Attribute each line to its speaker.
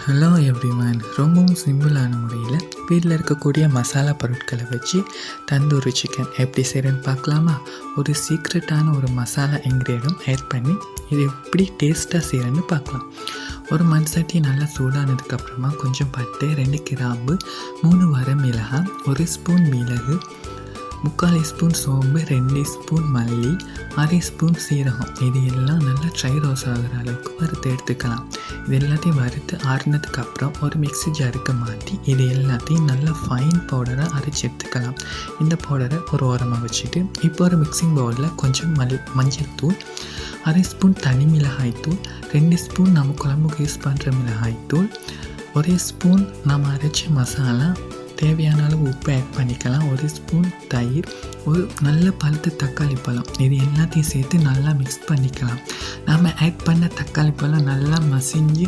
Speaker 1: Hello everyone. ரொம்பவும் சிம்பிளான முறையில் வீட்டில் இருக்கக்கூடிய மசாலா பொருட்களை வச்சு தந்தூரி சிக்கன் எப்படி செய்கிறேன்னு பார்க்கலாமா? ஒரு சீக்ரெட்டான ஒரு மசாலா இன்க்ரீடியன்ட் ஆட் பண்ணி இது எப்படி டேஸ்ட்டாக செய்கிறேன்னு பார்க்கலாம். ஒரு மண் சட்டி நல்லா சூடானதுக்கப்புறமா கொஞ்சம் பட்டை, 2 கிராம்பு, 3 வரமிளகாய், 1 ஸ்பூன் மிளகு, 3/4 ஸ்பூன் சோம்பு, 2 ஸ்பூன் மல்லி, 1/2 ஸ்பூன் சீரகம், இது எல்லாம் நல்லா ட்ரை ரோஸ் ஆகிற அளவுக்கு வறுத்து எடுத்துக்கலாம். இது எல்லாத்தையும் வறுத்து ஆறுனதுக்கப்புறம் ஒரு மிக்ஸி ஜாருக்கு மாற்றி இது எல்லாத்தையும் நல்லா ஃபைன் பவுடராக அரைச்சி எடுத்துக்கலாம். இந்த பவுடரை ஒரு ஓரமாக வச்சுட்டு இப்போ ஒரு மிக்சிங் பவுலில் கொஞ்சம் மஞ்சள் தூள், 1/2 ஸ்பூன் தனி மிளகாய் தூள், 2 ஸ்பூன் நம்ம குழம்புக்கு யூஸ் பண்ணுற மிளகாய் தூள், 1 ஸ்பூன் நம்ம அரைச்ச மசாலா, தேவையான அளவு உப்பு ஆட் பண்ணிக்கலாம், 1 ஸ்பூன் தயிர், ஒரு நல்ல பழுத்த தக்காளி பழம், இது எல்லாத்தையும் சேர்த்து நல்லா மிக்ஸ் பண்ணிக்கலாம். நம்ம ஆட் பண்ண தக்காளி பழம் நல்லா மசிஞ்சு